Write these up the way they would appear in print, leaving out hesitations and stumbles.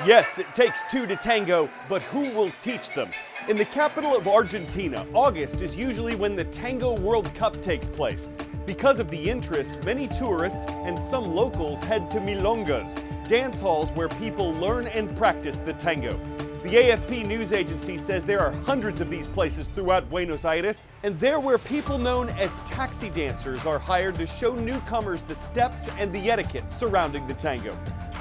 Yes, it takes two to tango, but who will teach them? In the capital of Argentina, August is usually when the Tango World Cup takes place. Because of the interest, many tourists and some locals head to milongas, dance halls where people learn and practice the tango. The AFP news agency says there are hundreds of these places throughout Buenos Aires, and they're where people known as taxi dancers are hired to show newcomers the steps and the etiquette surrounding the tango.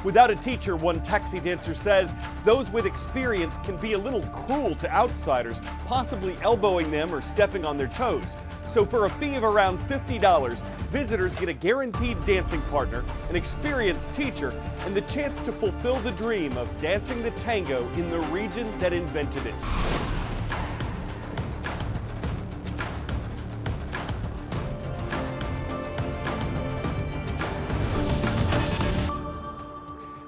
Without a teacher, one taxi dancer says, those with experience can be a little cruel to outsiders, possibly elbowing them or stepping on their toes. So for a fee of around $50, visitors get a guaranteed dancing partner, an experienced teacher, and the chance to fulfill the dream of dancing the tango in the region that invented it.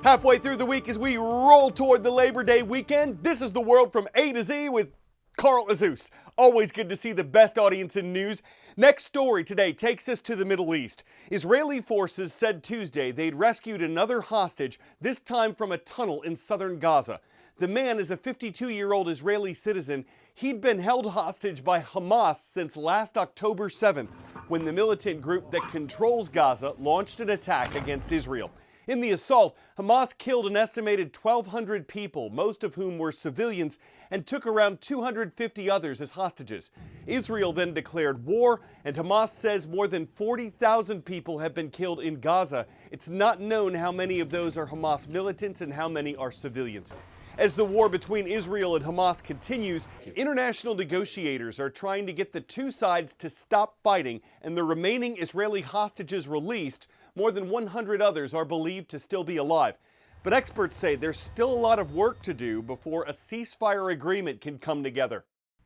Halfway through the week as we roll toward the Labor Day weekend, this is the world from A to Z with Carl Azuz. Always good to see the best audience in news. Next story today takes us to the Middle East. Israeli forces said Tuesday they'd rescued another hostage, this time from a tunnel in southern Gaza. The man is a 52-year-old Israeli citizen. He'd been held hostage by Hamas since last October 7th, when the militant group that controls Gaza launched an attack against Israel. In the assault, Hamas killed an estimated 1,200 people, most of whom were civilians, and took around 250 others as hostages. Israel then declared war, and Hamas says more than 40,000 people have been killed in Gaza. It's not known how many of those are Hamas militants and how many are civilians. As the war between Israel and Hamas continues, international negotiators are trying to get the two sides to stop fighting and the remaining Israeli hostages released. More than 100 others are believed to still be alive. But experts say there's still a lot of work to do before a ceasefire agreement can come together.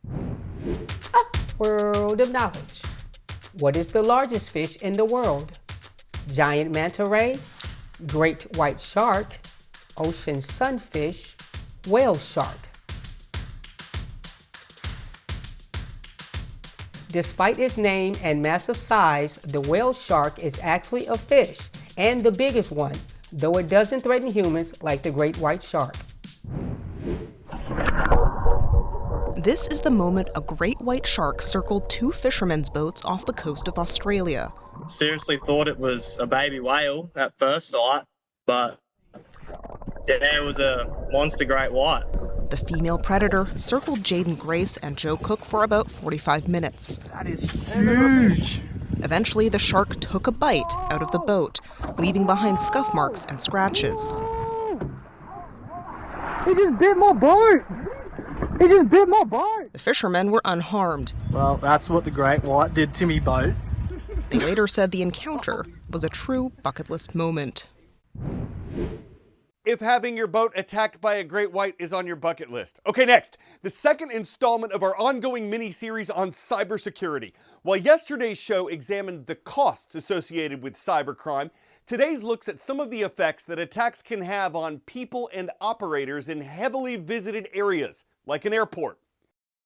A world of knowledge. What is the largest fish in the world? Giant manta ray, great white shark, ocean sunfish, whale shark. Despite its name and massive size, the whale shark is actually a fish, and the biggest one, though it doesn't threaten humans like the great white shark. This is the moment a great white shark circled two fishermen's boats off the coast of Australia. Seriously thought it was a baby whale at first sight, but yeah, it was a monster great white. The female predator circled Jaden Grace and Joe Cook for about 45 minutes. That is huge! Eventually, the shark took a bite out of the boat, leaving behind scuff marks and scratches. He just bit my boat! He just bit my boat! The fishermen were unharmed. Well, that's what the great white did to me boat. They later said the encounter was a true bucket list moment. If having your boat attacked by a great white is on your bucket list. Okay, next, the second installment of our ongoing mini-series on cybersecurity. While yesterday's show examined the costs associated with cybercrime, today's looks at some of the effects that attacks can have on people and operators in heavily visited areas, like an airport.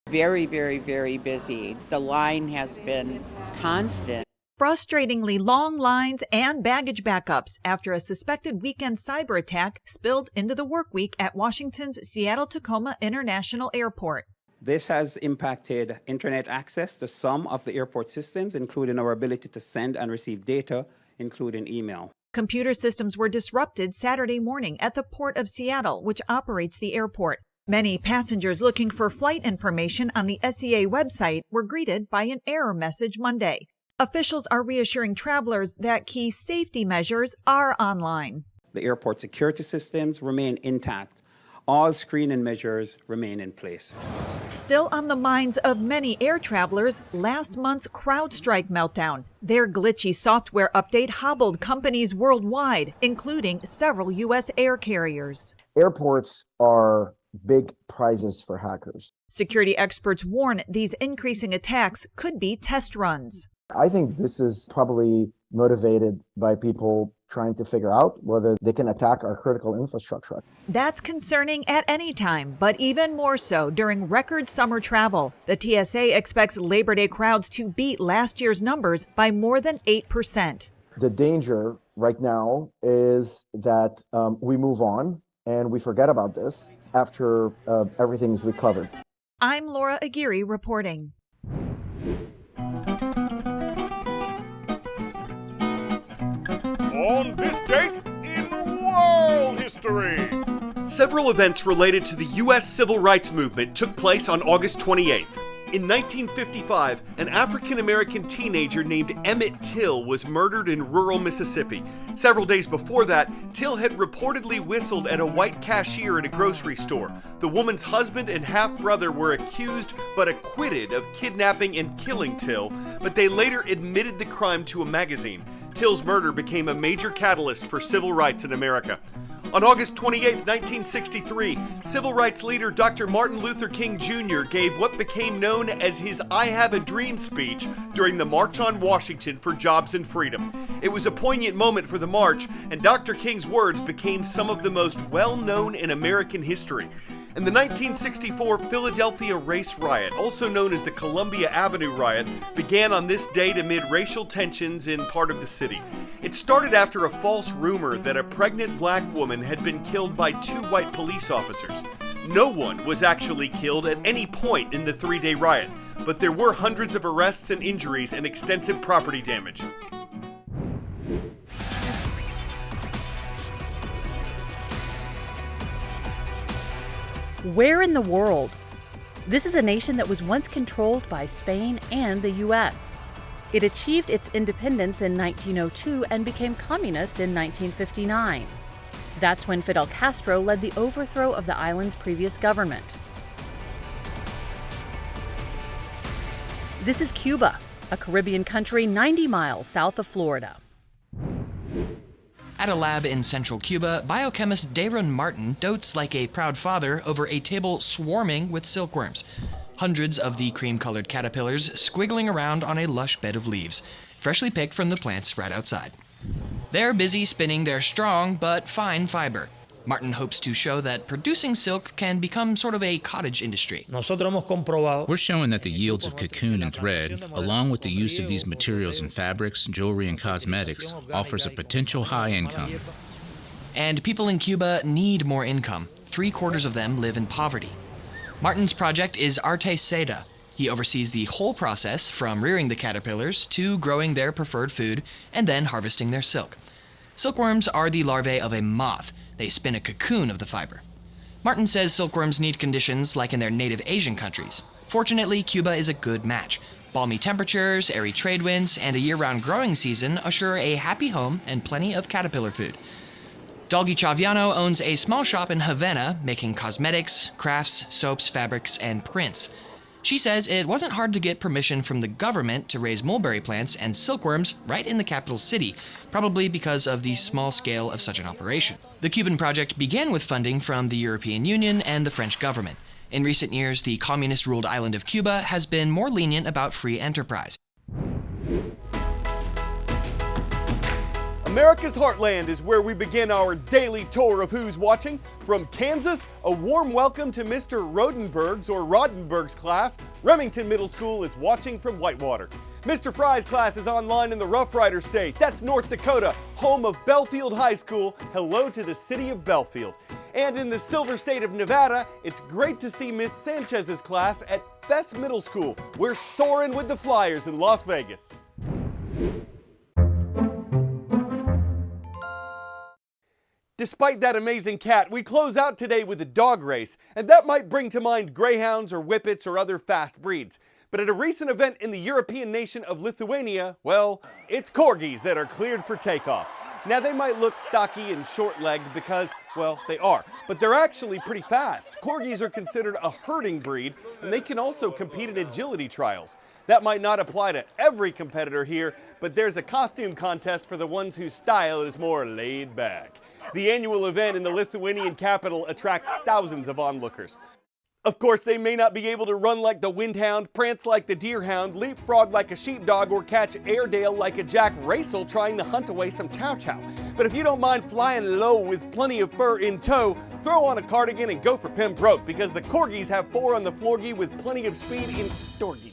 Very, very, very busy. The line has been constant. Frustratingly long lines and baggage backups after a suspected weekend cyber attack spilled into the work week at Washington's Seattle-Tacoma International Airport. This has impacted internet access to some of the airport systems, including our ability to send and receive data, including email. Computer systems were disrupted Saturday morning at the Port of Seattle, which operates the airport. Many passengers looking for flight information on the SEA website were greeted by an error message Monday. Officials are reassuring travelers that key safety measures are online. The airport security systems remain intact. All screening measures remain in place. Still on the minds of many air travelers, last month's CrowdStrike meltdown. Their glitchy software update hobbled companies worldwide, including several U.S. air carriers. Airports are big prizes for hackers. Security experts warn these increasing attacks could be test runs. I think this is probably motivated by people trying to figure out whether they can attack our critical infrastructure. That's concerning at any time, but even more so during record summer travel. The TSA expects Labor Day crowds to beat last year's numbers by more than 8%. The danger right now is that we move on and we forget about this after everything's recovered. I'm Laura Aguirre reporting. On this date in world history. Several events related to the U.S. Civil Rights Movement took place on August 28th. In 1955, an African-American teenager named Emmett Till was murdered in rural Mississippi. Several days before that, Till had reportedly whistled at a white cashier at a grocery store. The woman's husband and half-brother were accused but acquitted of kidnapping and killing Till, but they later admitted the crime to a magazine. Till's murder became a major catalyst for civil rights in America. On August 28, 1963, civil rights leader Dr. Martin Luther King Jr. gave what became known as his I Have a Dream speech during the March on Washington for Jobs and Freedom. It was a poignant moment for the march, and Dr. King's words became some of the most well-known in American history. And the 1964 Philadelphia race riot, also known as the Columbia Avenue riot, began on this date amid racial tensions in part of the city. It started after a false rumor that a pregnant black woman had been killed by 2 white police officers. No one was actually killed at any point in the 3-day riot, but there were hundreds of arrests and injuries and extensive property damage. Where in the world? This is a nation that was once controlled by Spain and the U.S. It achieved its independence in 1902 and became communist in 1959. That's when Fidel Castro led the overthrow of the island's previous government. This is Cuba, a Caribbean country 90 miles south of Florida. At a lab in central Cuba, biochemist Daron Martin dotes like a proud father over a table swarming with silkworms. Hundreds of the cream-colored caterpillars squiggling around on a lush bed of leaves, freshly picked from the plants right outside. They're busy spinning their strong but fine fiber. Martin hopes to show that producing silk can become sort of a cottage industry. We're showing that the yields of cocoon and thread, along with the use of these materials in fabrics, jewelry, and cosmetics, offers a potential high income. And people in Cuba need more income. 3/4 of them live in poverty. Martin's project is Arte Seda. He oversees the whole process from rearing the caterpillars to growing their preferred food and then harvesting their silk. Silkworms are the larvae of a moth. They spin a cocoon of the fiber. Martin says silkworms need conditions like in their native Asian countries. Fortunately, Cuba is a good match. Balmy temperatures, airy trade winds, and a year-round growing season assure a happy home and plenty of caterpillar food. Dalgi Chaviano owns a small shop in Havana making cosmetics, crafts, soaps, fabrics, and prints. She says it wasn't hard to get permission from the government to raise mulberry plants and silkworms right in the capital city, probably because of the small scale of such an operation. The Cuban project began with funding from the European Union and the French government. In recent years, the communist-ruled island of Cuba has been more lenient about free enterprise. America's Heartland is where we begin our daily tour of who's watching. From Kansas, a warm welcome to Mr. Rodenberg's or Rodenberg's class. Remington Middle School is watching from Whitewater. Mr. Fry's class is online in the Rough Rider State. That's North Dakota, home of Belfield High School. Hello to the city of Belfield. And in the Silver State of Nevada, it's great to see Miss Sanchez's class at Fess Middle School. We're soaring with the Flyers in Las Vegas. Despite that amazing cat, we close out today with a dog race, and that might bring to mind greyhounds or whippets or other fast breeds. But at a recent event in the European nation of Lithuania, well, it's corgis that are cleared for takeoff. Now they might look stocky and short-legged because, well, they are, but they're actually pretty fast. Corgis are considered a herding breed, and they can also compete in agility trials. That might not apply to every competitor here, but there's a costume contest for the ones whose style is more laid back. The annual event in the Lithuanian capital attracts thousands of onlookers. Of course, they may not be able to run like the windhound, prance like the deerhound, leapfrog like a sheepdog, or catch Airedale like a Jack Racel trying to hunt away some chow-chow. But if you don't mind flying low with plenty of fur in tow, throw on a cardigan and go for Pembroke, because the corgis have 4 on the floorgie with plenty of speed in storgie.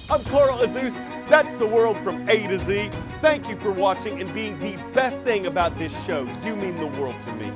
I'm Carl Azuz. That's the world from A to Z. Thank you for watching and being the best thing about this show. You mean the world to me.